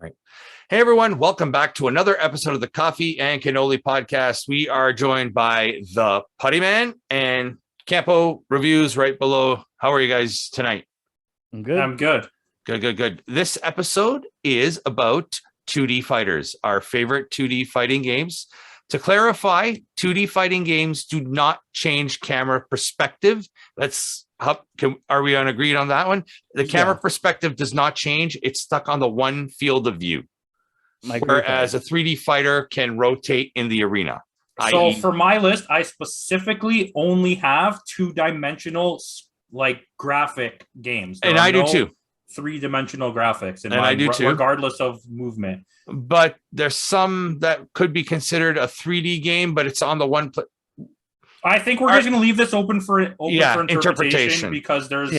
Right. Hey, everyone. Welcome back to another episode of the Coffee and Cannoli podcast. We are joined by the Putty Man and Campo.Reviews right below. How are you guys tonight? I'm good. I'm good. Good. This episode is about 2D fighters, our favorite 2D fighting games. To clarify, 2D fighting games do not change camera perspective. Are we agreed on that one? The camera perspective does not change. It's stuck on the one field of view. Whereas a 3D fighter can rotate in the arena. So for my list, I specifically only have two-dimensional graphic games. And I do too. Three-dimensional graphics, and I do too, regardless of movement. But there's some that could be considered a 3D game, but it's on the one. I think we're just going to leave this open for interpretation because there's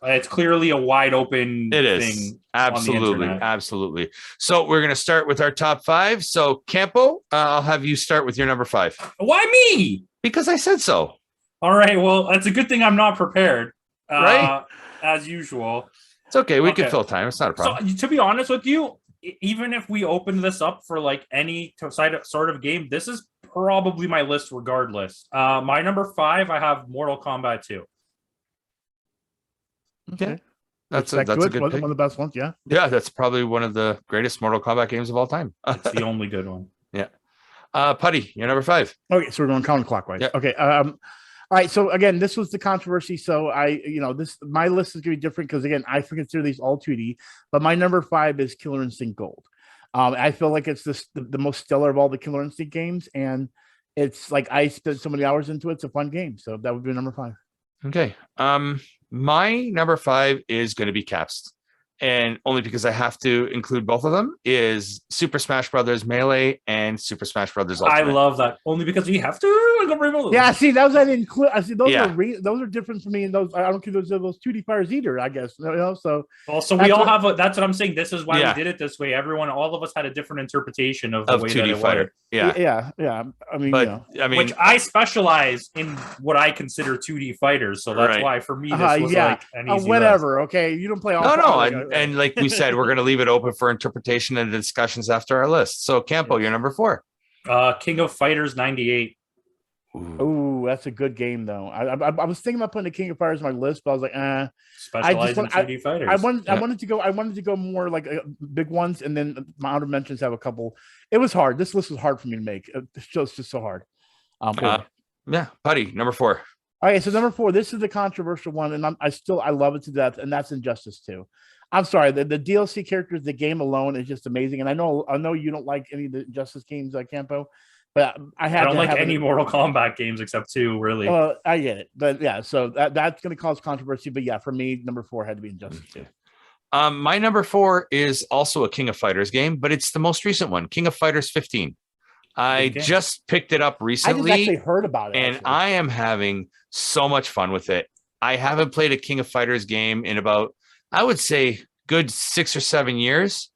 it's clearly a wide open thing. Absolutely. So we're going to start with our top five. So Campo, I'll have you start with your number 5. Why me? Because I said so. All right. Well, it's a good thing I'm not prepared. Right? As usual. It's okay. We can fill time. It's not a problem. So to be honest with you, even if we open this up for any sort of game, this is probably my list regardless. My number 5, I have Mortal Kombat 2. Okay. That's a good pick. One of the best ones, yeah. Yeah, that's probably one of the greatest Mortal Kombat games of all time. It's the only good one. Yeah. Putty, you're number 5. Okay, so we're going counterclockwise. Yeah. Okay. All right. So again, this was the controversy. So my list is going to be different because again, I consider these all 2D, but my number 5 is Killer Instinct Gold. I feel like it's the most stellar of all the Killer Instinct games, and it's like I spent so many hours into it. It's a fun game, so that would be number 5. Okay. My number 5 is going to be Caps, and only because I have to include both of them is Super Smash Brothers Melee and Super Smash Brothers Ultimate. I love that only because we have to. Yeah, see, those I didn't include. I see those are different for me, and those I don't consider those 2D fighters either. I guess So we all have. That's what I'm saying. This is why we did it this way. All of us had a different interpretation of the way 2D that it fighter. Yeah. I mean, which I specialize in what I consider 2D fighters. So that's why for me this was an easy whatever. List. Okay, you don't play all. No, and like we said, we're going to leave it open for interpretation and discussions after our list. So Campo, you're number 4. King of Fighters 98. Ooh, that's a good game though. I was thinking about putting the King of Fighters on my list, but I was like, Specialize in 2D fighters. I wanted to go more like big ones, and then my honorable mentions have a couple. It was hard. This list was hard for me to make. It's just so hard. Putty, number 4. Okay, so number 4. This is the controversial one, and I love it to death, and that's Injustice 2. I'm sorry, the DLC characters, the game alone is just amazing, and I know you don't like any of the Injustice games, Campo. But I don't like any Mortal Kombat games except 2, really. I get it, but yeah, so that's going to cause controversy. But yeah, for me, number 4 had to be Injustice 2. My number 4 is also a King of Fighters game, but it's the most recent one, King of Fighters 15. I just picked it up recently. I just actually heard about it, and I am having so much fun with it. I haven't played a King of Fighters game in about, I would say, good 6 or 7 years.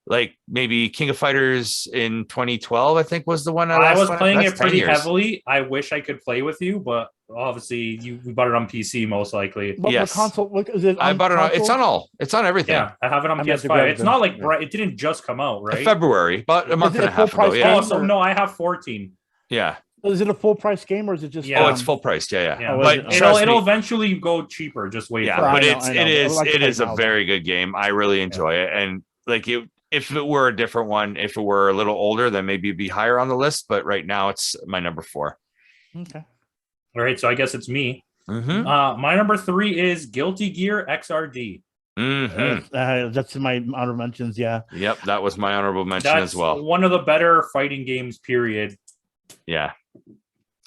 Like maybe King of Fighters in 2012, I think was the one I was playing it pretty heavily. I wish I could play with you, but obviously we bought it on PC most likely. Yes. Console, is it I bought it on. It's on everything. Yeah, I have it on PS5. It's not like it didn't just come out, right? February, but a month and a half ago. Yeah. Oh, so no, I have 14. Yeah. Is it a full price game or is it just? Oh, it's full price. Yeah. But it'll eventually go cheaper. Just wait. Yeah, but it is a very good game. I really enjoy it, and like it. If it were a different one, if it were a little older, then maybe it'd be higher on the list. But right now, it's my number 4. Okay. All right. So I guess it's me. Mm-hmm. My number 3 is Guilty Gear XRD. Mm-hmm. That's in my honorable mentions. Yeah. Yep. That was my honorable mention as well. One of the better fighting games, period. Yeah.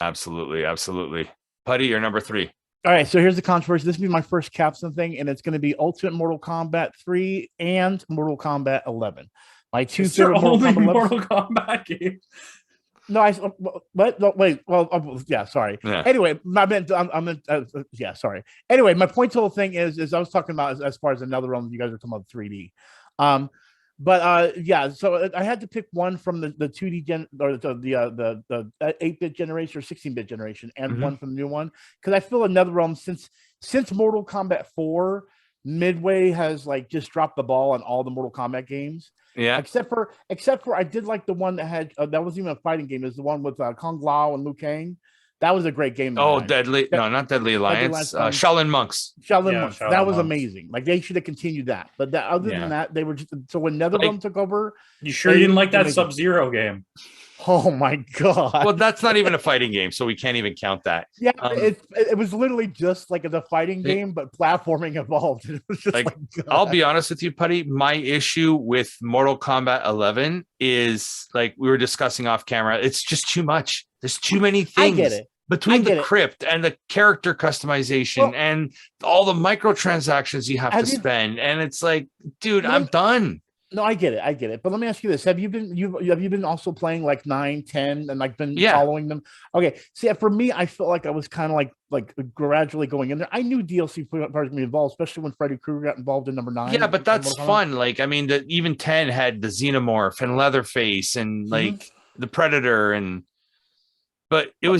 Absolutely. Putty, you're number 3. All right, so here's the controversy. This will be my first caption thing, and it's going to be Ultimate Mortal Kombat 3 and Mortal Kombat 11. My 2 favorite Mortal Kombat games. No, wait. Well, yeah, sorry. Yeah. Anyway, sorry. Anyway, my point to the whole thing is I was talking about as far as another one. You guys are talking about 3D. So I had to pick one from the 2D gen or the 8-bit generation or 16-bit generation, and one from the new one because I feel another realm since Mortal Kombat 4, Midway has like just dropped the ball on all the Mortal Kombat games. Yeah. Except for I did like the one that had that wasn't even a fighting game. Is the one with Kung Lao and Liu Kang. That was a great game. Oh, not Deadly Alliance. Shaolin Monks. Shaolin Monks. That was Monks. amazing. Like they should have continued that. But other than that, they were just so when NetherRealm took over. You sure you didn't like that Sub-Zero game? Oh my god! Well, that's not even a fighting game, so we can't even count that. Yeah, it was literally just like a fighting game, but platforming involved. It was just I'll be honest with you, Putty. My issue with Mortal Kombat 11 is like we were discussing off camera. It's just too much. There's too many things. I get it. Between the crypt and the character customization and all the microtransactions you have to spend, and it's like, dude, I'm done. No, I get it. But let me ask you this: have you been also playing like 9, 10, and like been following them? Okay, see, for me, I felt like I was kind of like gradually going in there. I knew DLC parts me involved, especially when Freddy Krueger got involved in number 9. Yeah, but that's fun. Like, I mean, even 10 had the Xenomorph and Leatherface and like the Predator but it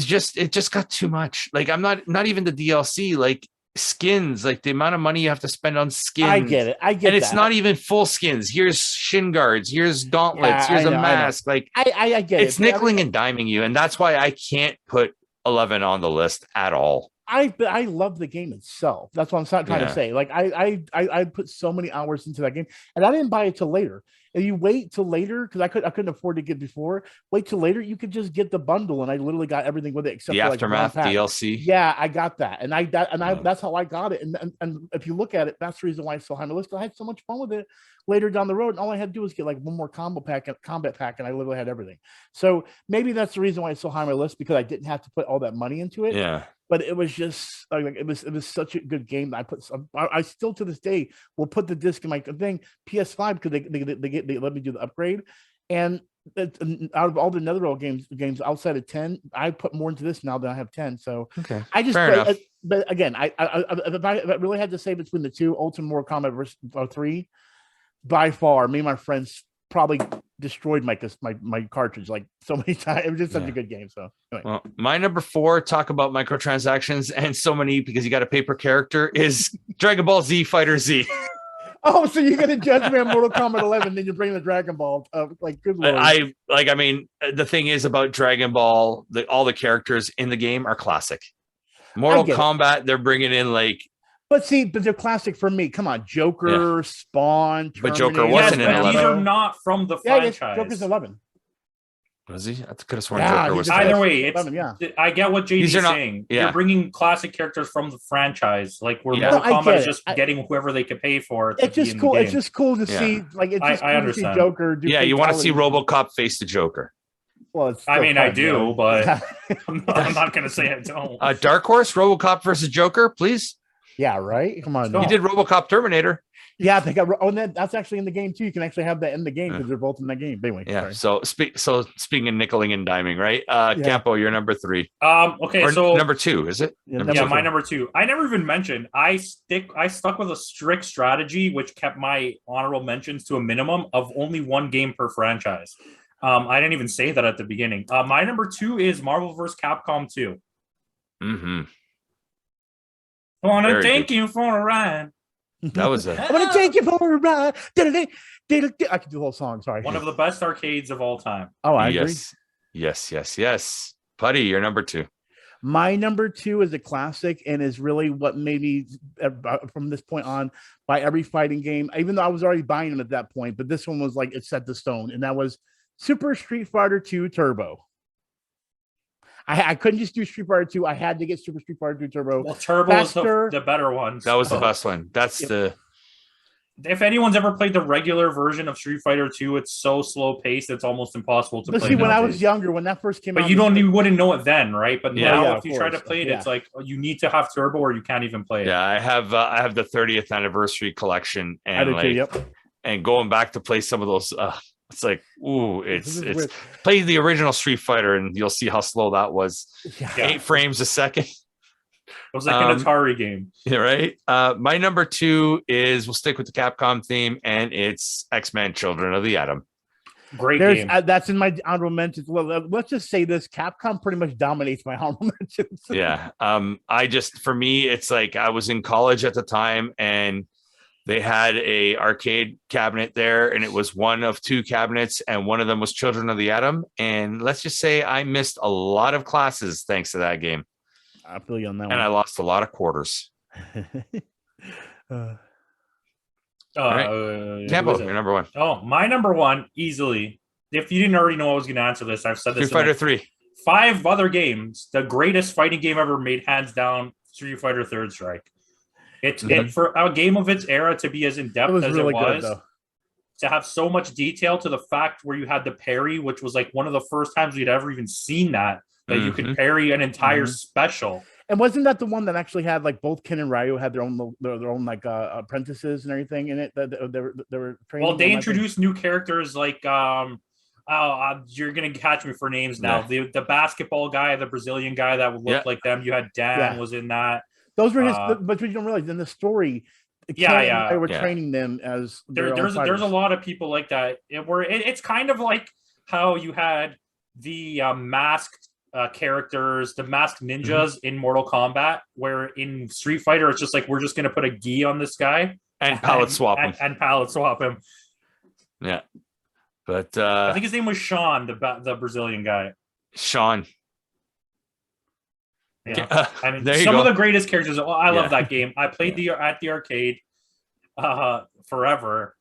just got too much. Like, I'm not even the DLC, like skins, like the amount of money you have to spend on skins. I get it. And it's not even full skins. Here's shin guards, here's gauntlets, here's a mask. Like I get it. It's nickeling and diming you, and that's why I can't put 11 on the list at all. I love the game itself. That's what I'm trying to say. Like I put so many hours into that game, and I didn't buy it till later. And you wait till later because I couldn't afford to get before. Wait till later, you could just get the bundle, and I literally got everything with it except the for Aftermath DLC. Yeah, I got that, and that's how I got it. And if you look at it, that's the reason why it's so high on the list. I had so much fun with it later down the road, and all I had to do was get like one more combat pack, and I literally had everything. So maybe that's the reason why it's so high on my list, because I didn't have to put all that money into it. Yeah. But it was just like it was such a good game that I still to this day will put the disc in my thing PS5 because they let me do the upgrade, and out of all the NetherRealm games outside of 10, I put more into this now than I have 10. So okay, I just fair enough. But again, if I really had to say between the two, Ultimate Mortal Kombat versus 3, by far, me and my friends probably destroyed my cartridge like so many times. It was just such a good game. So anyway. Well, my number 4, talk about microtransactions and so many because you got a paper character, is Dragon Ball Z Fighter Z. Oh, so you're gonna judge me on Mortal Kombat 11, then you bring the Dragon Ball. Like, good lord. I mean, the thing is about Dragon Ball, all the characters in the game are classic. Mortal Kombat, they're bringing in like. But they're classic for me. Come on, Joker, Spawn, Terminator. But Joker wasn't in 11. These are not from the franchise. Yeah, Joker's 11. Was he? I could have sworn Joker was. Either way, I get what JD's saying. saying. You're bringing classic characters from the franchise, like where Mortal Kombat is just getting whoever they could pay for. It's just cool. It's just cool to see. Like, it's just cool to see Joker. You want to see RoboCop face the Joker. Well, I do, but I'm not going to say I don't. Dark Horse, RoboCop versus Joker, please. Yeah, right. Come on. He did RoboCop Terminator. Yeah, they got. Oh, and that's actually in the game too. You can actually have that in the game because they're both in that game. But anyway, yeah. Sorry. So speaking of nickeling and diming, right? Campo, you're number 3. Okay, or so number 2, is it? My number 2. I never even mentioned. I stuck with a strict strategy, which kept my honorable mentions to a minimum of only one game per franchise. I didn't even say that at the beginning. My number 2 is Marvel vs. Capcom 2. Mm-hmm. I want to thank you for a ride. That was I want to take you for a ride. I could do the whole song. Sorry. One of the best arcades of all time. Oh, I agree. Yes. Putty, you're number 2. My number 2 is a classic and is really what made me, from this point on, buy every fighting game, even though I was already buying them at that point. But this one was like, it set the stone. And that was Super Street Fighter 2 Turbo. I couldn't just do Street Fighter 2. I had to get Super Street Fighter 2 Turbo. Well, Turbo is the better one. That was the best one. That's If anyone's ever played the regular version of Street Fighter 2, it's so slow paced, it's almost impossible to play. See, when I was younger, when that first came out, you wouldn't know it then, right? But now, if you try to play it, yeah. It's like you need to have Turbo, or you can't even play it. Yeah, I have the 30th anniversary collection, and and going back to play some of those. It's like, ooh, it's play the original Street Fighter, and you'll see how slow that was. Yeah. 8 frames a second. It was like an Atari game. Yeah, right. My number 2 is, we'll stick with the Capcom theme, and it's X-Men Children of the Atom. Great game. That's in my honorable mentions. Well, let's just say this: Capcom pretty much dominates my honorable mentions. Yeah. For me, it's like I was in college at the time, and They had a arcade cabinet there, and it was one of 2 cabinets, and one of them was Children of the Atom. And let's just say I missed a lot of classes thanks to that game. I feel you on that and I lost a lot of quarters. one. Campo, your number one. Oh, my number one, easily. If you didn't already know I was going to answer this, I've said this. Street Fighter 3. 5 other games. The greatest fighting game ever made, hands down, Street Fighter Third Strike. It for a game of its era to be as in depth as really it was, good, to have so much detail to the fact where you had the parry, which was like one of the first times we'd ever even seen that you could parry an entire special. And wasn't that the one that actually had like both Ken and Ryu had their own like apprentices and everything in it? They were training. Well, they introduced new characters like you're gonna catch me for names now. Yeah. The basketball guy, the Brazilian guy that would look like them. You had Dan was in that. Those were his, but you don't realize in the story. They were training them as there's a lot of people like that. It's kind of like how you had the masked characters, the masked ninjas in Mortal Kombat, where in Street Fighter it's just like we're just gonna put a gi on this guy and palette swap him. And palette swap him. Yeah, but I think his name was Sean, the Brazilian guy. Sean. Yeah, I mean, some of the greatest characters. I love that game. I played at the arcade forever.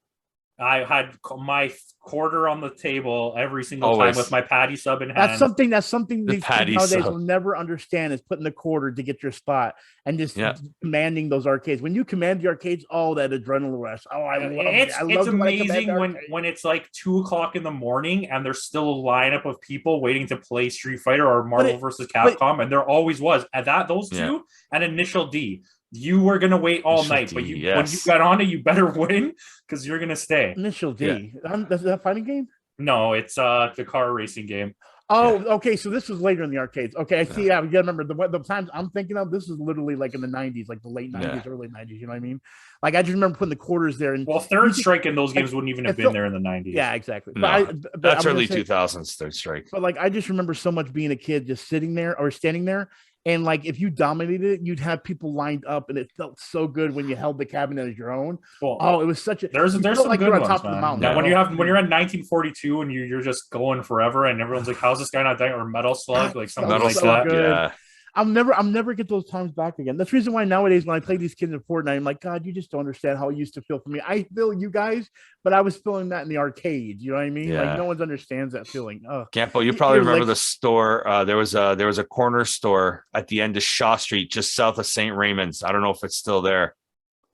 I had my quarter on the table every single time with my patty sub in hand. That's something the these kids nowadays will never understand, is putting the quarter to get your spot and just commanding those arcades. When you command the arcades, that adrenaline rush. It's amazing when it's like 2:00 in the morning and there's still a lineup of people waiting to play Street Fighter or Marvel versus Capcom, and there always was at those two and Initial D. You were going to wait all night, but when you got on it, you better win because you're going to stay. Initial D. Is that a fighting game? No, it's the car racing game. Oh, okay. So this was later in the arcades. Okay, I see. Yeah, you gotta remember the times I'm thinking of. This is literally like in the 90s, like the late 90s, early 90s. You know what I mean? Like I just remember putting the quarters there. And Third Strike in those games wouldn't even have been there in the 90s. Yeah, exactly. No, that's early 2000s. Third Strike. But like I just remember so much being a kid, just sitting there or standing there. And like if you dominated it, you'd have people lined up, and it felt so good when you held the cabinet as your own. Well, it was such a there's some like good you're on ones, top man. of the mountain. Yeah, when you're at 1942 and you're just going forever, and everyone's like, "How's this guy not dying?" Or Metal Slug, like something Metal like Slug, that. Yeah. I'll never get those times back again. That's the reason why nowadays when I play these kids in Fortnite, I'm like, God, you just don't understand how it used to feel for me. I feel you guys, but I was feeling that in the arcade. You know what I mean? Yeah. Like no one understands that feeling. Campo, you probably remember the store. There was a corner store at the end of Shaw Street, just south of St. Raymond's. I don't know if it's still there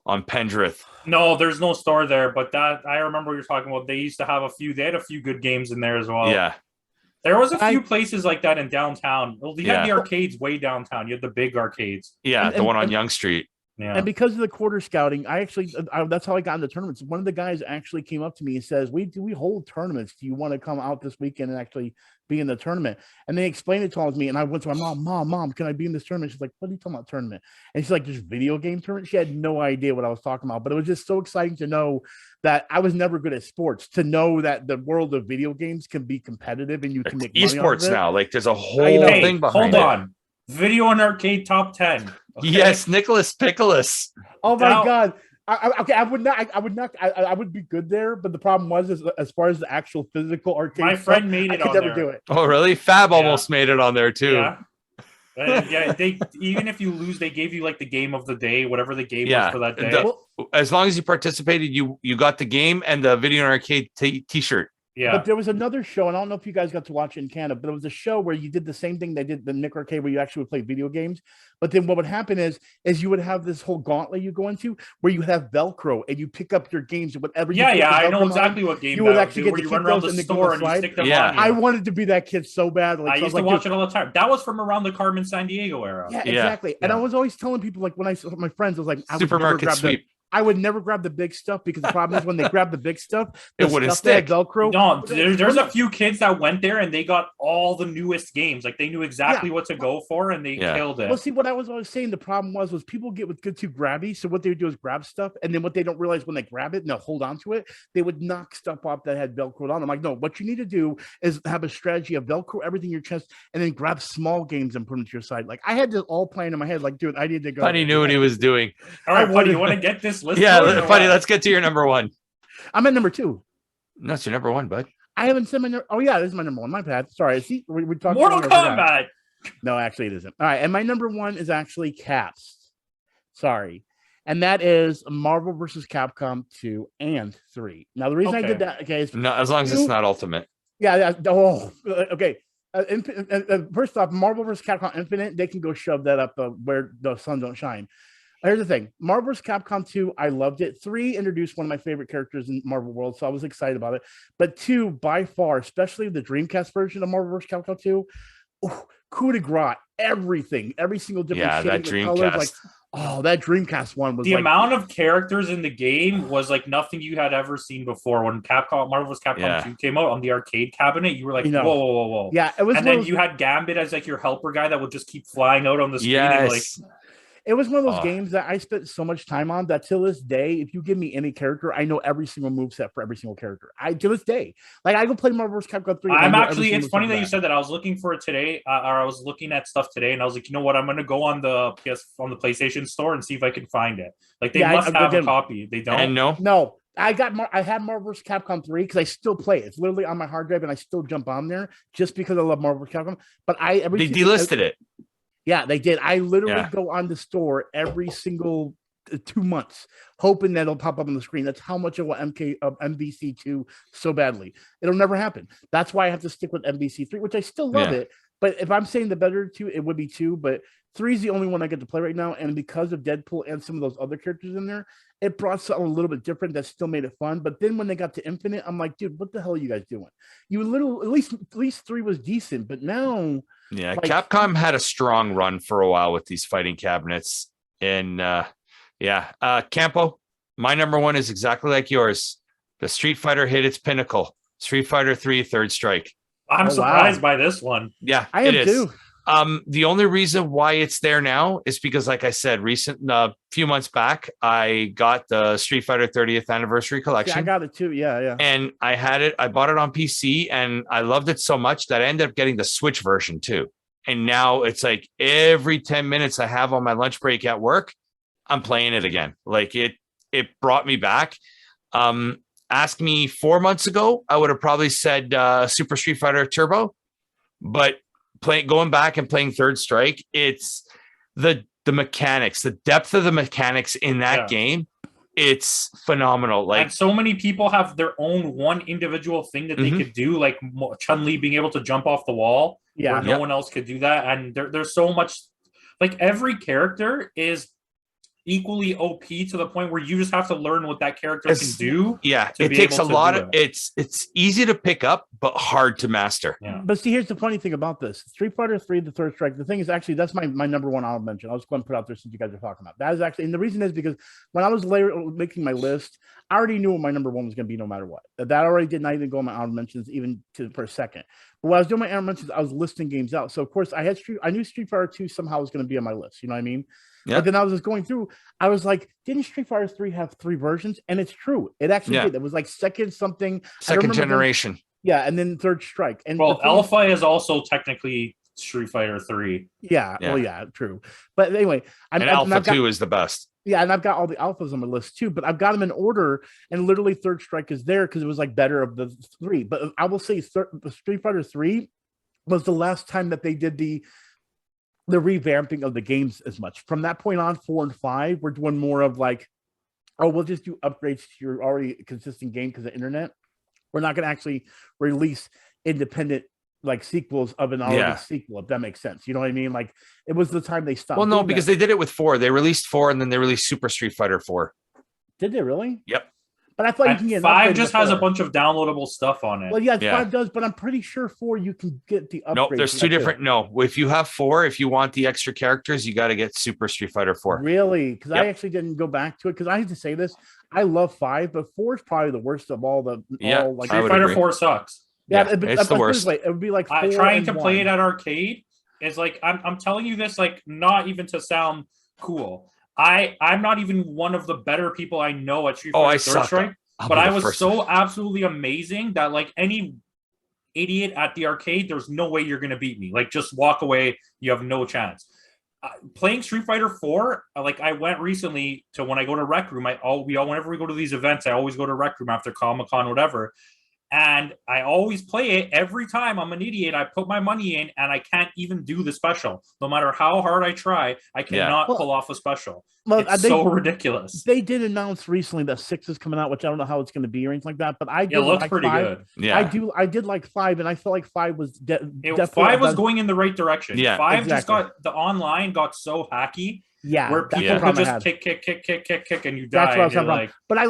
on Pendrith. No, there's no store there, but that I remember what you're talking about. They used to have they had a few good games in there as well. Yeah. There was a few places like that in downtown. Well, you had the arcades way downtown. You had the big arcades. Yeah, the one on Yonge Street. Yeah. And because of the quarter scouting, that's how I got into tournaments. One of the guys actually came up to me and says, we hold tournaments. Do you want to come out this weekend and actually be in the tournament? And they explained it to me, and I went to my mom, can I be in this tournament? She's like, what are you talking about tournament? And she's like, just video game tournament. She had no idea what I was talking about, but it was just so exciting to know that I was never good at sports, to know that the world of video games can be competitive and you can make money esports now. Like there's a whole thing behind it. Hold on. Video and arcade top 10. Okay. Yes, Nicholas Pickles. Oh my God. I would be good there, but the problem was as far as the actual physical arcade, my friend made it. I could never do it. Oh, really? Fab almost made it on there too. Yeah. They even if you lose, they gave you like the game of the day, whatever the game was for that day. As long as you participated, you got the game and the video and arcade t-shirt. Yeah. But there was another show, and I don't know if you guys got to watch it in Canada, but it was a show where you did the same thing they did the Nick Arcade, where you actually would play video games. But then what would happen is you would have this whole gauntlet you go into where you would have Velcro and you pick up your games and whatever. I know exactly what game you would actually get where to you keep run around those the and store and you stick them on you. I wanted to be that kid so bad. I used to watch it all the time. That was from around the Carmen San Diego era. Yeah, exactly. And I was always telling people, like when I saw my friends, I was like, supermarket sweep. I would never grab the big stuff because the problem is when they grab the big stuff, it wouldn't stick. Velcro. No, there's a few kids that went there and they got all the newest games. Like they knew exactly what to go for and they killed it. Well, see, what I was always saying, the problem was people get with good too grabby. So what they would do is grab stuff, and then what they don't realize when they grab it and they'll hold on to it, they would knock stuff off that had Velcro on. I'm like, no, what you need to do is have a strategy of Velcro everything in your chest and then grab small games and put them to your side. Like I had this all playing in my head. Like, dude, I need to go. Putty knew what he was doing. All right, Putty, you want to get this this list? Yeah, going, or Putty, what? let's get to your number one. I'm at number 2. No, it's your number one, bud. I haven't said my number. Oh yeah, this is my number 1. My bad. Sorry. See, we talked. Mortal Kombat. No, actually, it isn't. All right, and my number 1 is actually Caps. Sorry, and that is Marvel vs. Capcom 2 and 3. Now, the reason I did that, okay, is No, as long as it's not Ultimate. yeah. Oh, okay. First off, Marvel vs. Capcom Infinite, they can go shove that up where the sun don't shine. Here's the thing: Marvel vs. Capcom 2, I loved it. 3 introduced one of my favorite characters in Marvel World, so I was excited about it. But 2, by far, especially the Dreamcast version of Marvel vs. Capcom 2, coup de grace, everything, every single different that shade of colors, Dreamcast. that Dreamcast one was The amount of characters in the game was like nothing you had ever seen before. When Marvel vs. Capcom 2 came out on the arcade cabinet, you were like, whoa. Yeah, it was. And then you had Gambit as like your helper guy that would just keep flying out on the screen. And like, it was one of those games that I spent so much time on that till this day, if you give me any character, I know every single moveset for every single character. To this day, like I go play Marvel vs. Capcom 3. It's funny that you said that. I was looking for it today, or I was looking at stuff today, and I was like, you know what? I'm gonna go on the PlayStation Store and see if I can find it. Like they must have a copy. They don't. And no. I had Marvel vs. Capcom 3 because I still play it. It's literally on my hard drive, and I still jump on there just because I love Marvel vs. Capcom. But they delisted it. Yeah, they did. I literally go on the store every single 2 months, hoping that it'll pop up on the screen. That's how much I want MVC2 so badly. It'll never happen. That's why I have to stick with MVC3, which I still love it. But if I'm saying the better 2, it would be 2. But 3 is the only one I get to play right now. And because of Deadpool and some of those other characters in there, it brought something a little bit different that still made it fun. But then when they got to Infinite, I'm like, dude, what the hell are you guys doing? At least 3 was decent, but now. Yeah, Capcom had a strong run for a while with these fighting cabinets. And Campo, my number 1 is exactly like yours. The Street Fighter hit its pinnacle. Street Fighter 3 Third Strike. I'm surprised by this one. Yeah, I am too. The only reason why it's there now is because, like I said, few months back, I got the Street Fighter 30th Anniversary Collection. Yeah, I got it too. Yeah. And I bought it on PC, and I loved it so much that I ended up getting the Switch version too. And now it's like every 10 minutes I have on my lunch break at work, I'm playing it again. Like it brought me back. Ask me 4 months ago, I would have probably said Super Street Fighter Turbo, but going back and playing Third Strike, it's the mechanics, the depth of the mechanics in that game. It's phenomenal. Like, and so many people have their own one individual thing that they could do, like Chun-Li being able to jump off the wall. Where no one else could do that. And there's so much, like every character is equally OP to the point where you just have to learn what that character can do. Yeah, it takes a lot of it's easy to pick up, but hard to master. Yeah. But see, here's the funny thing about this: Street Fighter 3, the Third Strike. The thing is, actually, that's my number 1 honorable mention. I was going to put out there since you guys are talking about that. Is actually, and the reason is because when I was making my list, I already knew what my number 1 was going to be, no matter what. That already did not even go on my honorable mentions, even for a second. But when I was doing my honorable mentions, I was listing games out. So of course, I knew Street Fighter 2 somehow was going to be on my list. You know what I mean? Yeah. But then I was just going through. I was like, didn't Street Fighter 3 have 3 versions? And it's true. It actually did. It was like second generation. And then Third Strike. And Alpha is also technically Street Fighter 3. Yeah. Well, yeah, true. But anyway, Alpha 2 is the best. Yeah, and I've got all the alphas on my list too, but I've got them in order, and literally Third Strike is there because it was like better of the 3. But I will say the Street Fighter 3 was the last time that they did the revamping of the games as much. From that point on, 4 and 5, we're doing more of like, we'll just do upgrades to your already consistent game because of the internet. We're not going to actually release independent like sequels of an already sequel, if that makes sense. You know what I mean? Like it was the time they stopped. Well, no, because they did it with 4. They released 4 and then they released Super Street Fighter 4. Did they really? Yep. But I thought you can get 5 just has a bunch of downloadable stuff on it. Well, yeah, 5 does, but I'm pretty sure 4 you can get the upgrades. No, there's 2 different. No, if you have 4, if you want the extra characters, you got to get Super Street Fighter 4. Really? Because I actually didn't go back to it because I hate to say this. I love 5, but 4 is probably the worst of all the. Street Fighter 4 sucks. Yeah, it's the worst. It would be like trying to play it at arcade is like I'm telling you this like not even to sound cool. I'm not even one of the better people I know at Street Fighter Third Strike, but I was so absolutely amazing that like any idiot at the arcade, there's no way you're gonna beat me. Like just walk away, you have no chance. Playing Street Fighter 4, like I went recently to when I go to Rec Room, whenever we go to these events, I always go to Rec Room after Comic-Con, whatever. And I always play it every time. I'm an idiot. I put my money in and I can't even do the special. No matter how hard I try, I cannot pull off a special. Well, it's so ridiculous. They did announce recently that 6 is coming out, which I don't know how it's going to be or anything like that. But it looks pretty 5. good. Yeah, I did like 5, and I felt like 5 was 5 was going in the right direction. Yeah, 5 just got the online got so hacky. Yeah, where people could just kick, and you die. That's what I was talking about. But I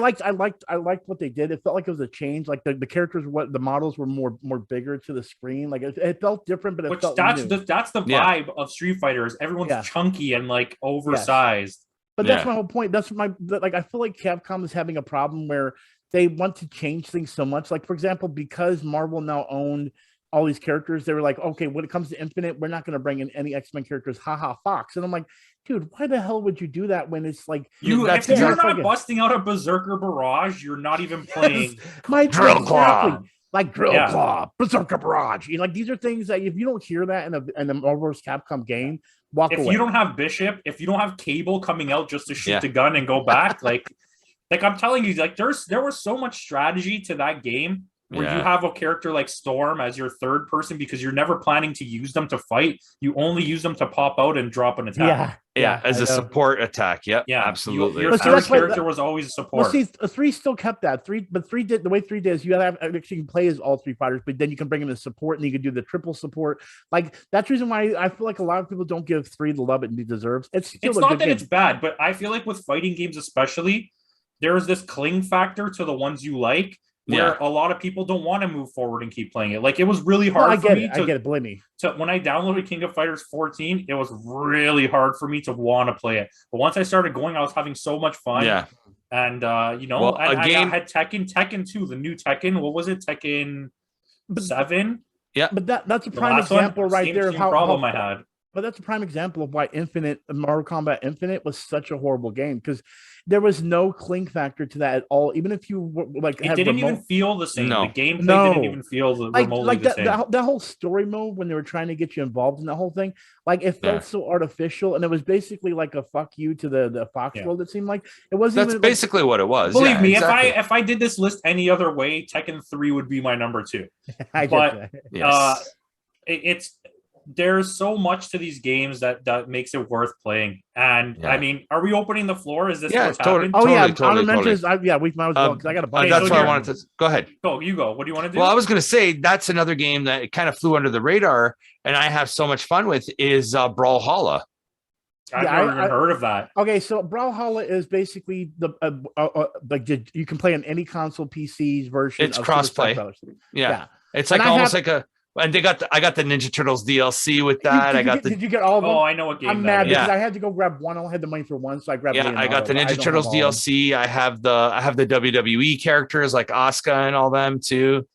liked what they did. It felt like it was a change. Like the characters, the models were more bigger to the screen. Like it felt different, but it felt that's new. That's the vibe of Street Fighter. Is everyone's chunky and like oversized. Yes. But that's my whole point. That's my like. I feel like Capcom is having a problem where they want to change things so much. Like for example, because Marvel now owned all these characters, they were like, okay, when it comes to Infinite, we're not going to bring in any X-Men characters. Haha, Fox. And I'm like, dude, why the hell would you do that when it's like if you're not busting out a Berserker Barrage, you're not even playing my Drill Claw. Like Drill Claw, Berserker Barrage. You know, like these are things that if you don't hear that in a Marvel vs. Capcom game, walk away. If you don't have Bishop, if you don't have Cable coming out just to shoot the gun and go back, like I'm telling you, like there was so much strategy to that game. Where you have a character like Storm as your third person because you're never planning to use them to fight. You only use them to pop out and drop an attack. Yeah, as a support attack. Yep, yeah, absolutely. Your third character was always a support. Well, see, 3 still kept that. 3 did the way 3 did is you have actually can play as all 3 fighters, but then you can bring them as support and you can do the triple support. Like that's the reason why I feel like a lot of people don't give 3 the love it deserves. It's not that it's bad, but I feel like with fighting games especially, there's this cling factor to the ones you like. Where a lot of people don't want to move forward and keep playing it. Like it was really hard for me I get it, believe me. When I downloaded King of Fighters 14, it was really hard for me to want to play it. But once I started going, I was having so much fun. Yeah. And I had Tekken 2, the new Tekken. What was it? Tekken 7? Yeah. But that's a prime example right there of how problem I had. But that's a prime example of why Mortal Kombat Infinite was such a horrible game because there was no cling factor to that at all. Even if you like, it didn't even feel the same. No. The gameplay didn't even feel remotely the same. That whole story mode when they were trying to get you involved in the whole thing, like it felt so artificial, and it was basically like a fuck you to the Fox world. It seemed like it wasn't. That's basically what it was. Believe me, exactly. if I did this list any other way, Tekken 3 would be my number 2. There's so much to these games that makes it worth playing. And I mean, are we opening the floor? Is this what's happening? Oh, totally. We might as well because I got a bunch. That's why I wanted to go ahead. You go. What do you want to do? Well, I was going to say that's another game that kind of flew under the radar, and I have so much fun with is Brawlhalla. I've never even heard of that. Okay, so Brawlhalla is basically you can play on any console PC's version. It's crossplay. Yeah, it's like almost like a. And I got the Ninja Turtles DLC with that. Did you get all of them? Oh, I know what game. I'm mad because I had to go grab one. I only had the money for one, so I grabbed. Yeah, I got the Ninja Turtles DLC. I have the WWE characters like Asuka and all them too.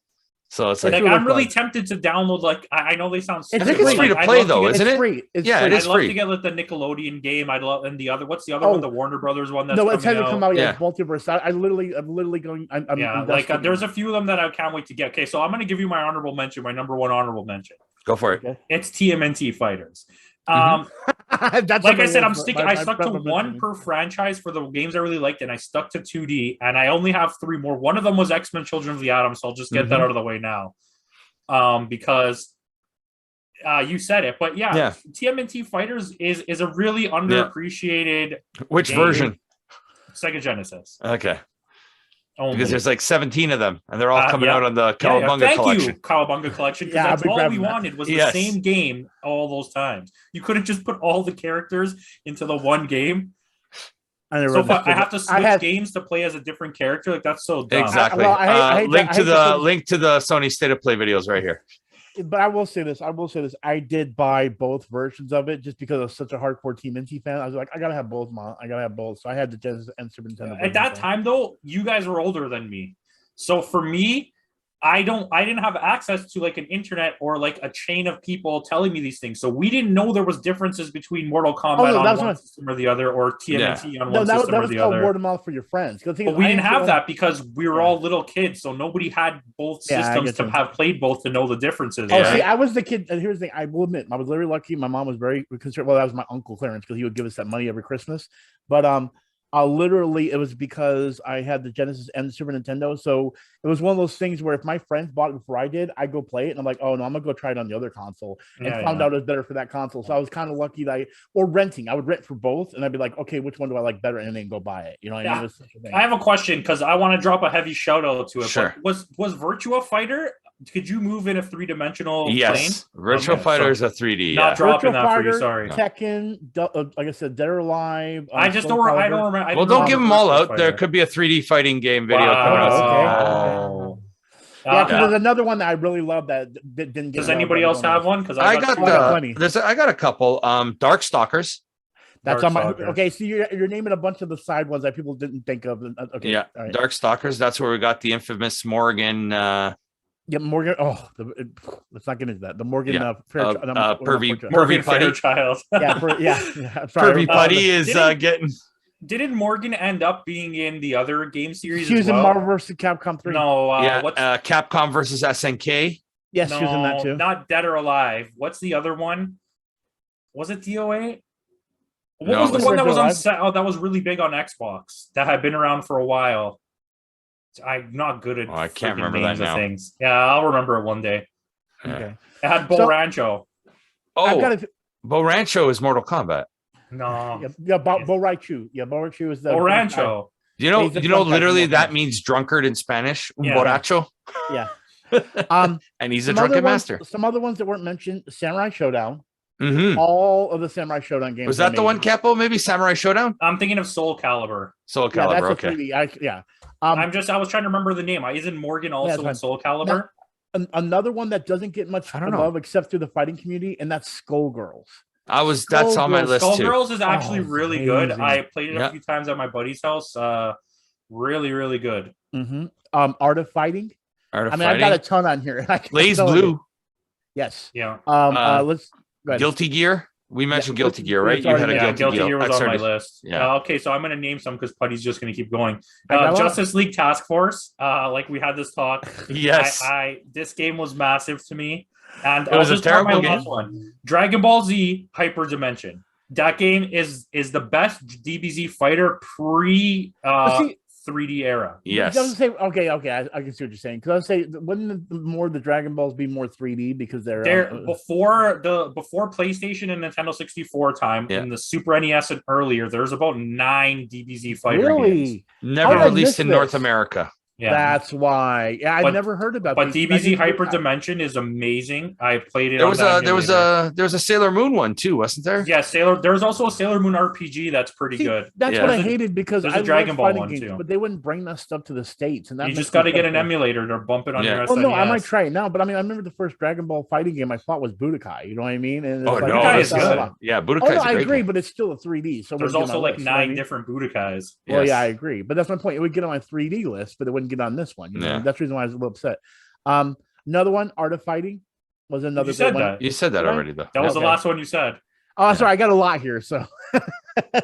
So it's like I'm really tempted to download. Like I know they sound. I think it's free to play though, isn't it? Free. It is free. I'd love to get like the Nickelodeon game. I'd love and the other. What's the other one? The Warner Brothers one. That's it's had to come out. Yeah, Multiverse. I'm literally going. There's a few of them that I can't wait to get. Okay, so I'm going to give you my honorable mention. My number 1 honorable mention. Go for it. Okay. It's TMNT Fighters. Like I said, I stuck to 1 per franchise for the games I really liked, and I stuck to 2D, and I only have 3 more. One of them was X-Men Children of the Atom, so I'll just get that out of the way now. Because you said it, but TMNT Fighters is a really underappreciated. Which version? Sega Genesis. Okay. Only. Because there's like 17 of them, and they're all coming out on the Cowabunga collection. Thank you, Cowabunga collection. Because that's all we wanted was the same game all those times. You couldn't just put all the characters into the one game. So if I have to switch games to play as a different character, like that's so dumb. Exactly. Link to the Sony State of Play videos right here. But I will say this. I did buy both versions of it just because I was such a hardcore TMNT fan. I was like, I gotta have both. So I had the Genesis and Super Nintendo. At that time, though, you guys were older than me. So for me, I didn't have access to like an internet or like a chain of people telling me these things. So we didn't know there was differences between Mortal Kombat on one system or the other, or TMNT on one system or the other. Word of mouth for your friends. But we didn't have that because we were all little kids, so nobody had both systems to have played both to know the differences. Oh, see, I was the kid. And here's the thing: I will admit, I was very lucky. My mom was very concerned. Well, that was my uncle Clarence because he would give us that money every Christmas. But literally, it was because I had the Genesis and the Super Nintendo. So it was one of those things where if my friends bought it before I did, I'd go play it. And I'm like, oh, no, I'm going to go try it on the other console. And found out it was better for that console. So I was kind of lucky that or renting. I would rent for both. And I'd be like, okay, which one do I like better? And then go buy it. You know what I mean? I have a question because I want to drop a heavy shout out to it. Sure. Was Virtua Fighter? Could you move in a 3-dimensional plane? Yes. Virtua Fighter is a 3D. Not dropping that Fighter, for you, sorry. Tekken, like I said, Dead or Alive. I don't remember. Well, don't give them all out. There could be a 3D fighting game video coming out. Okay. Yeah, because there's another one that I really love that didn't get. Does anybody else have one? Because I got a couple. Darkstalkers. That's on my. Okay, so you're naming a bunch of the side ones that people didn't think of. Okay, yeah, right. Darkstalkers. That's where we got the infamous Morgan. Yeah, Morgan. Oh, let's not get into that. The Morgan Pervy Putty child. Pervy Putty is getting. Didn't Morgan end up being in the other game series? She was in Marvel vs. Capcom 3. No, Capcom versus SNK. Yes, she was in that too. Not Dead or Alive. What's the other one? Was it DOA? What was the one that was on set? Oh, that was really big on Xbox. That had been around for a while. I'm not good at. I can't remember that now. Things. Yeah, I'll remember it one day. Okay. It had Bo Rancho. Oh, Bo Rancho is Mortal Kombat. No. Bo Rancho. Yeah, Bo Rancho is the Bo Rancho. You know, literally that means drunkard in Spanish. Yeah. Borracho. Yeah. And he's a drunken master. Some other ones that weren't mentioned: Samurai Showdown. Mm-hmm. All of the Samurai Showdown games. Was that the one, Capo? Maybe Samurai Showdown? I'm thinking of Soul Calibur. Soul Calibur, that's okay. 3D. I was trying to remember the name. Isn't Morgan also in Soul Calibur? Now, another one that doesn't get much love except through the fighting community, and that's Skullgirls. That's on my list too. Skullgirls is actually really good. I played it a few times at my buddy's house. Really, really good. Mm-hmm. Art of Fighting. I've got a ton on here. Blaze Blue. Yes. Yeah. Let's go ahead. Guilty Gear. We mentioned Guilty Gear, right? You had a Guilty Gear was on my list. Yeah. Okay, so I'm going to name some because Putty's just going to keep going. Justice League Task Force. Like we had this talk. Yes. This game was massive to me, and it was a terrible game. One. Dragon Ball Z Hyper Dimension. That game is the best DBZ fighter pre 3D era. Yes. It doesn't say I can see what you're saying. Because I would say wouldn't the Dragon Balls be more 3D because they're before PlayStation and Nintendo 64 time in the Super NES and earlier. There's about 9 DBZ fighter games. Never released in North America. Yeah, that's why. Yeah, I've never heard about. But DBZ Hyper Dimension is amazing. I played it. There was a Sailor Moon one too, wasn't there? Yeah, There was also a Sailor Moon RPG that's pretty good. That's what I hated because I Dragon Ball one games, too. But they wouldn't bring that stuff to the States, and that you just got to get an emulator to bump it on your SNES. Well, no, I might try it now. But I mean, I remember the first Dragon Ball fighting game I thought was Budokai. You know what I mean? And Budokai is good. Yeah, Budokai. I agree, but it's still a 3D. So there's also like 9 different Budokais. Well, yeah, I agree, but that's my point. It would get on my 3D list, but it wouldn't get on this one. Yeah. That's the reason why I was a little upset. Another one, Art of Fighting, was another good one. You said that already, though. That was the last one you said. Oh, sorry, I got a lot here. So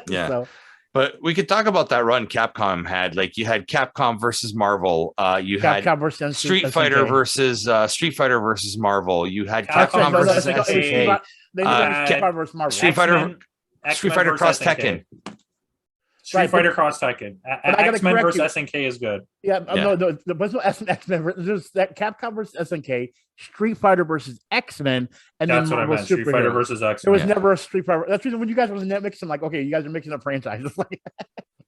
yeah. But we could talk about that run Capcom had. Like you had Capcom versus Marvel. You had versus Street Fighter versus Marvel. You had Capcom versus SNK. Street Fighter Cross Tekken. Street Fighter Cross Tekken. X-Men versus SNK is good. Yeah, no, there was no X-Men. There's that Capcom versus SNK, Street Fighter versus X-Men, and that's then what I meant. Street Fighter versus X-Men. There was never a Street Fighter. That's the reason when you guys was mixing, like, okay, you guys are mixing up franchises.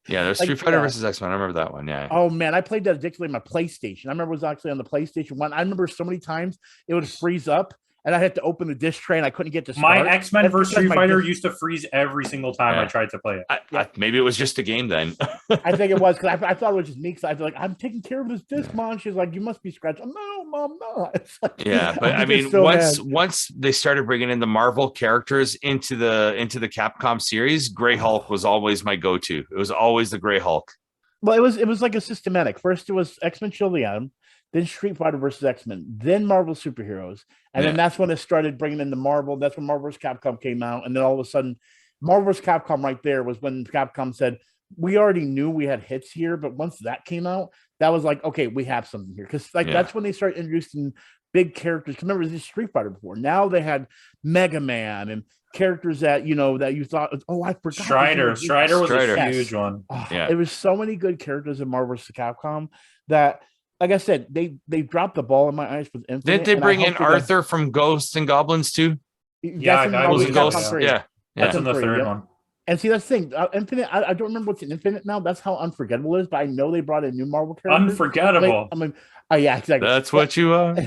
Yeah, there's Street Fighter versus X-Men. I remember that one. Yeah. Oh man, I played that addictively on my PlayStation. I remember it was actually on the PlayStation 1. I remember so many times it would freeze up. And I had to open the disc tray, and I couldn't get to start. My X-Men versus Street Fighter used to freeze every single time I tried to play it. Maybe it was just a game then. I think it was because I thought it was just me. Because I was like, I'm taking care of this disc, Mom. She's like, you must be scratched. No, Mom, no. It's like, yeah, but I mean, once they started bringing in the Marvel characters into the Capcom series, Grey Hulk was always my go-to. It was always the Grey Hulk. Well, it was like a systematic. First, it was X-Men Shield the Atom. then Street Fighter versus X-Men, then Marvel superheroes, and then that's when it started bringing in the Marvel. That's when Marvel vs. Capcom came out, and then all of a sudden, Marvel vs. Capcom right there was when Capcom said, we already knew we had hits here, but once that came out, that was like, okay, we have something here, because that's when they started introducing big characters. Remember, this Street Fighter before. Now they had Mega Man and characters that that you thought, oh, I forgot. Strider was a huge one. Oh, it was so many good characters in Marvel vs. Capcom that, like I said, they dropped the ball in my eyes with Infinite. Didn't they bring in Arthur from Ghosts and Goblins too? Yeah, Ghosts. Yeah, that's in the third one. And see, that's the thing. Infinite, I don't remember what's in Infinite now. That's how unforgettable it is. But I know they brought in new Marvel characters. Unforgettable. Yeah, exactly. That's what you are.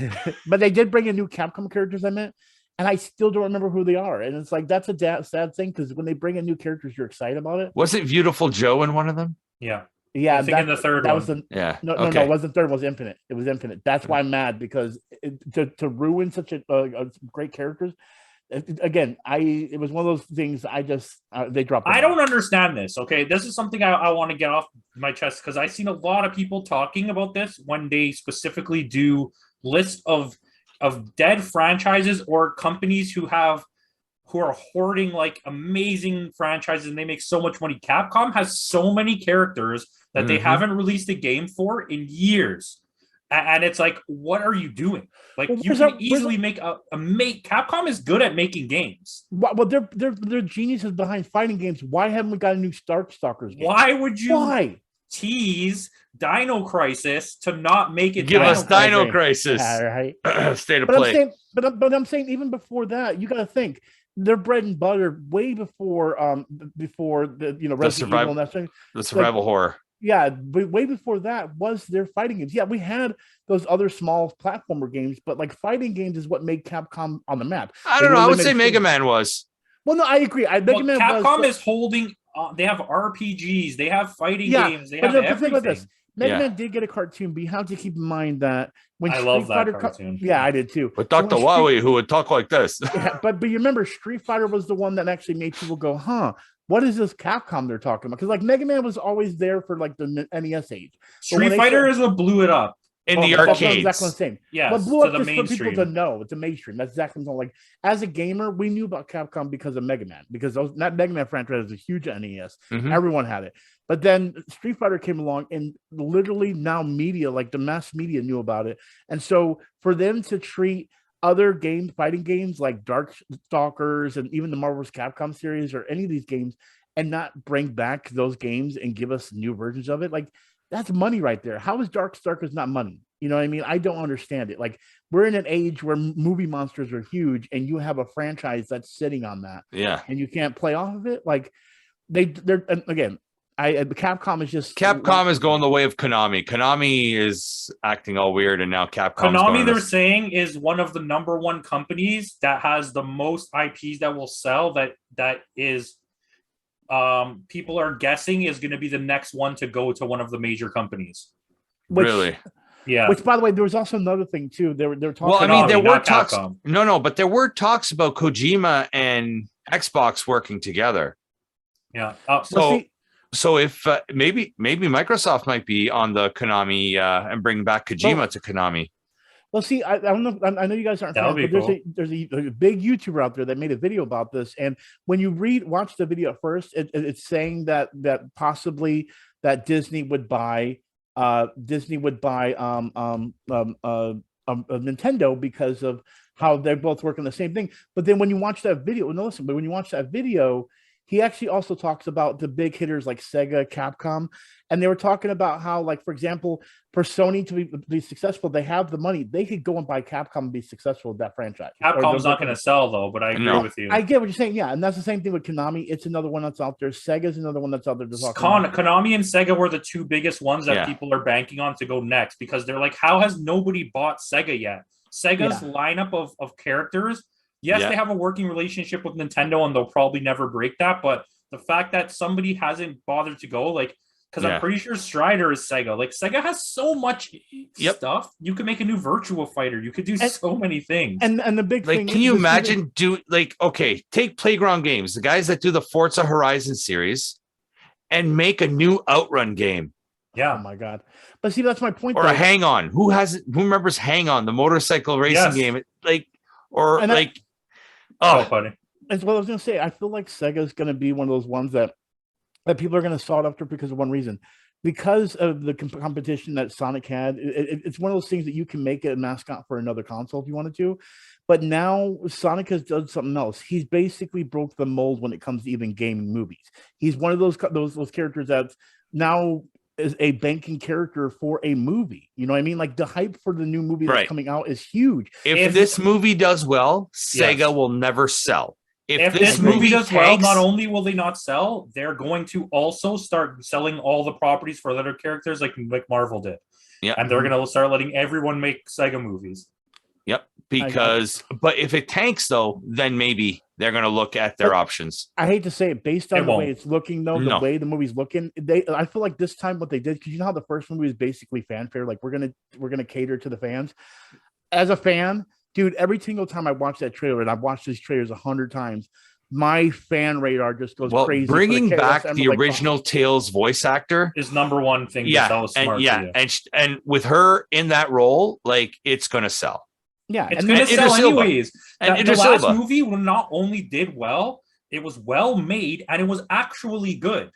But they did bring in new Capcom characters, I meant. And I still don't remember who they are. And it's like, that's a sad thing, because when they bring in new characters, you're excited about it. Was it Beautiful Joe in one of them? Yeah. I think in the third one. No, it wasn't third. It was Infinite. It was Infinite. That's why I'm mad, because to ruin such a great characters. Again, it was one of those things. They dropped. I don't understand this. Okay, this is something I want to get off my chest, because I've seen a lot of people talking about this when they specifically do lists of dead franchises or companies who are hoarding like amazing franchises and they make so much money. Capcom has so many characters that they haven't released a game for in years. And it's like, what are you doing? Like, you can easily make Capcom is good at making games. Well, they're geniuses behind fighting games. Why haven't we got a new Darkstalkers game? Why would you tease Dino Crisis to not make it? Give us Dino Crisis. Right. State of play. I'm saying even before that, you got to think their bread and butter way before the Resident Evil and that thing. The survival horror. Yeah, but way before that was their fighting games. Yeah, we had those other small platformer games, but like fighting games is what made Capcom on the map. I don't know. I would say Mega Man was. Well, no, I agree. Capcom is holding. They have RPGs. They have fighting games. They have everything. Mega Man did get a cartoon, but you have to keep in mind that when I love that cartoon. Yeah, I did too. With Dr. Wowie, who would talk like this. Yeah, but you remember Street Fighter was the one that actually made people go, huh? What is this Capcom they're talking about? Because like Mega Man was always there for like the NES age. Street Fighter is what blew it up in the arcades. That's exactly what I'm saying. Yeah, but blew up just for people to know. It's a mainstream. That's exactly what I'm like. As a gamer, we knew about Capcom because of Mega Man, because that Mega Man franchise is a huge NES. Everyone had it. But then Street Fighter came along, and literally now media, like the mass media, knew about it. And so for them to treat other fighting games like Darkstalkers and even the Marvel vs. Capcom series or any of these games, and not bring back those games and give us new versions of it, like that's money right there. How is Darkstalkers not money? You know what I mean? I don't understand it. Like, we're in an age where movie monsters are huge, and you have a franchise that's sitting on that. Yeah, and you can't play off of it. Like they're again. Capcom is going the way of Konami. Konami is acting all weird, and now Konami, they're saying, is one of the number one companies that has the most IPs that will sell. That is, people are guessing is going to be the next one to go to one of the major companies. Really? Yeah. Which, by the way, there was also another thing too. They were talking. Well, I mean, there were talks. No, but there were talks about Kojima and Xbox working together. Yeah. So if maybe Microsoft might be on the Konami and bring back Kojima to Konami. Well, see, I don't know. I know you guys aren't fans, but there's a big YouTuber out there that made a video about this. And when you watch the video at first, it's saying that possibly that Disney would buy Nintendo because of how they both work on the same thing. But then when you watch that video, when you watch that video, he actually also talks about the big hitters like Sega, Capcom, and they were talking about how, like, for example, for Sony to be successful, they have the money. They could go and buy Capcom and be successful with that franchise. Capcom's not going to sell, though, but I agree with you. I get what you're saying, yeah, and that's the same thing with Konami. It's another one that's out there. Sega's another one that's out there. Konami and Sega were the two biggest ones that people are banking on to go next, because they're like, how has nobody bought Sega yet? Sega's lineup of characters, yes, they have a working relationship with Nintendo, and they'll probably never break that. But the fact that somebody hasn't bothered to go, like, because I'm pretty sure Strider is Sega. Like, Sega has so much stuff. You could make a new Virtua Fighter. You could do so many things. And the big thing, can you imagine take Playground Games, the guys that do the Forza Horizon series, and make a new Outrun game? Yeah. Oh my god! But see, that's my point. Or though. a Hang On. Who remembers Hang On, the motorcycle racing game? Funny. That's what I was gonna say. I feel like Sega's gonna be one of those ones that people are gonna sought after because of one reason. Because of the competition that Sonic had, it's one of those things that you can make it a mascot for another console if you wanted to. But now Sonic has done something else. He's basically broke the mold when it comes to even gaming movies. He's one of those characters that's now is a banking character for a movie. You know what I mean? Like the hype for the new movie that's coming out is huge. If this movie does well, Sega will never sell. If this movie does well, not only will they not sell, they're going to also start selling all the properties for other characters like Marvel did. Yeah. And they're going to start letting everyone make Sega movies. Yep. But if it tanks, though, then maybe they're going to look at their options. I hate to say it, based on the way it's looking, though, the way the movie's looking, I feel like this time what they did, because you know how the first movie was basically fanfare, like we're gonna cater to the fans. As a fan, dude, every single time I watch that trailer, and I've watched these trailers 100 times, my fan radar just goes crazy. Bringing back the original Tails voice actor is number one thing. That was smart. And with her in that role, like it's gonna sell. Yeah, it's going to sell anyways. And the last movie not only did well, it was well made and it was actually good.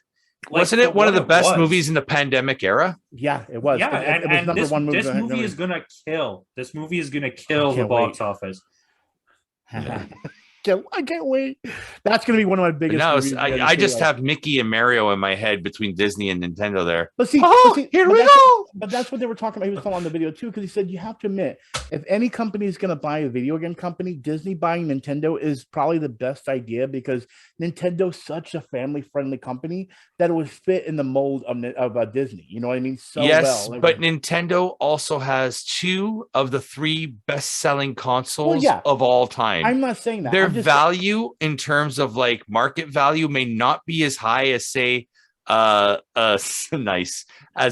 Wasn't it one of the best movies in the pandemic era? Yeah, it was. Yeah, it was number one movie. This movie is going to kill. This movie is going to kill the box office. I can't wait. That's going to be one of my biggest. I just have Mickey and Mario in my head between Disney and Nintendo there. But see, here we go. But that's what they were talking about. He was talking on the video too, because he said you have to admit, if any company is going to buy a video game company, Disney buying Nintendo is probably the best idea because Nintendo's such a family-friendly company that it would fit in the mold of Disney. You know what I mean? But Nintendo also has 2 of the 3 best-selling consoles of all time. I'm not saying that. Their value in terms of like market value may not be as high as say as a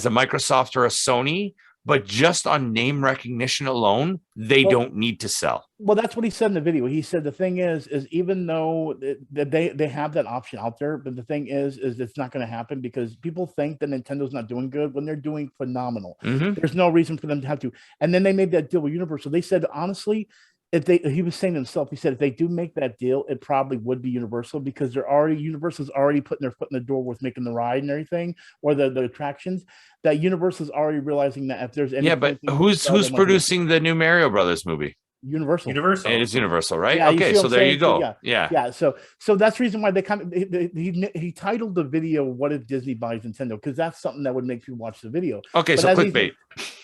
Microsoft or a Sony, but just on name recognition alone, they don't need to sell. Well, that's what he said in the video. He said the thing is even though they have that option out there, but the thing is it's not going to happen because people think that Nintendo's not doing good when they're doing phenomenal. There's no reason for them to have to. And then they made that deal with Universal. They said honestly, he was saying himself, he said if they do make that deal, it probably would be Universal because Universal's already putting their foot in the door with making the ride and everything, or the attractions. That Universal's already realizing that if there's any but who's producing the new Mario Brothers movie? Universal. It is Universal, right? Yeah, okay, so there you go. Yeah. So that's the reason why he titled the video "What if Disney buys Nintendo?" because that's something that would make people watch the video. Okay, so clickbait.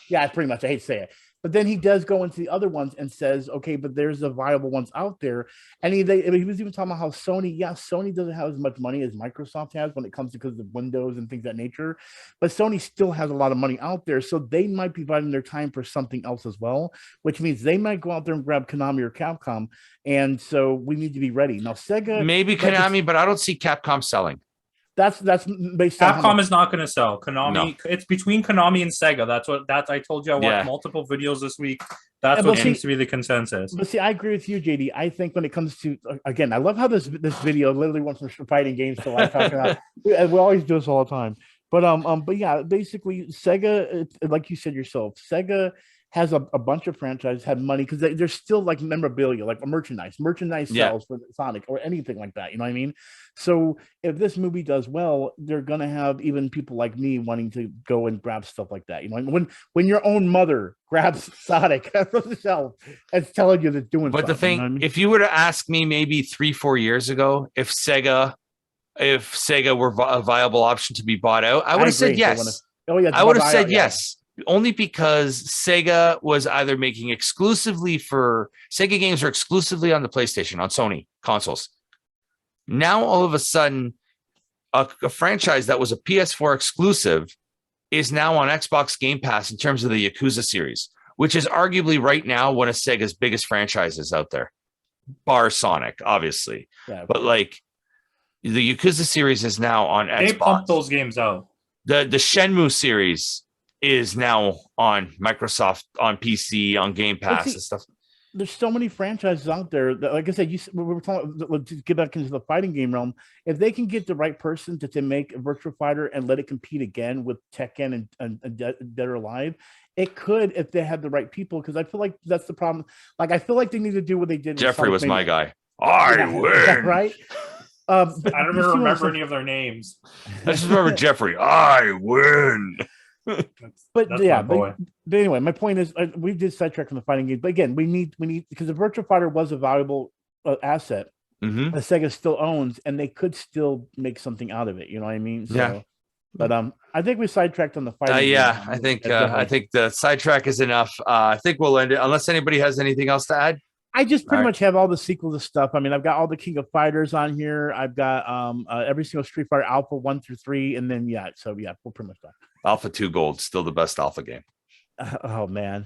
Yeah, pretty much. I hate to say it. But then he does go into the other ones and says, okay, but there's the viable ones out there. And he was even talking about how Sony doesn't have as much money as Microsoft has when it comes to because of Windows and things of that nature. But Sony still has a lot of money out there. So they might be biding their time for something else as well, which means they might go out there and grab Konami or Capcom. And so we need to be ready. Now, Sega. Maybe Konami, but I don't see Capcom selling. That's based on Capcom is not going to sell. Konami, it's between Konami and Sega. That's I told you I watched multiple videos this week. That's what seems to be the consensus. But see, I agree with you, JD. I think when it comes to again, I love how this video literally went from fighting games to live talking about. We always do this all the time. But yeah, basically Sega, like you said yourself, Sega has a bunch of franchises, have money because there's still like memorabilia, like a merchandise sells for Sonic or anything like that. You know what I mean? So if this movie does well, they're gonna have even people like me wanting to go and grab stuff like that. You know, when your own mother grabs Sonic from the shelf and telling you that doing. But the thing, you know what I mean? If you were to ask me maybe 3-4 years ago, if Sega were a viable option to be bought out, I would have said yes. I would have said yes. Only because Sega was either making Sega games are exclusively on the PlayStation, on Sony consoles. Now, all of a sudden, a franchise that was a PS4 exclusive is now on Xbox Game Pass in terms of the Yakuza series, which is arguably right now one of Sega's biggest franchises out there, bar Sonic, obviously. Yeah. But like the Yakuza series is now on Xbox. They pumped those games out. The Shenmue series is now on Microsoft, on PC, on Game Pass and stuff. there's so many franchises out there that, like I said, we were talking. Let's get back into the fighting game realm. If they can get the right person to make a virtual fighter and let it compete again with Tekken and Dead or Alive, it could if they had the right people. Because I feel like that's the problem. Like I feel like they need to do what they did. Jeffrey was my guy. I win. Right. I don't even remember any of their names. I just remember Jeffrey. I win. But anyway, my point is we did sidetrack from the fighting game, but again, we need because the virtual fighter was a valuable asset that Sega still owns, and they could still make something out of it. You know what I mean? So, yeah. But I think we sidetracked on the fighting. Yeah, I think the sidetrack is enough. I think we'll end it unless anybody has anything else to add. I just pretty much have all the sequels of stuff. I mean, I've got all the King of Fighters on here. I've got every single Street Fighter Alpha 1 through 3, and then we're pretty much done. Alpha 2 Gold, still the best Alpha game. Oh man.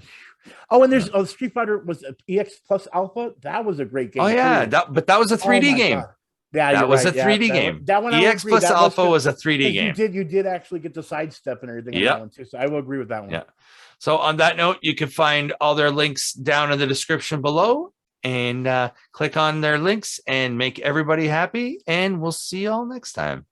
Oh, and there's Street Fighter was EX Plus Alpha. That was a great game. Oh yeah, but that was a 3D game. God. Yeah, that was a 3D game. That one EX Plus Alpha was a 3D game. You did actually get the sidestep and everything on that one too. So I will agree with that one. Yeah. So on that note, you can find all their links down in the description below. And click on their links and make everybody happy. And we'll see you all next time.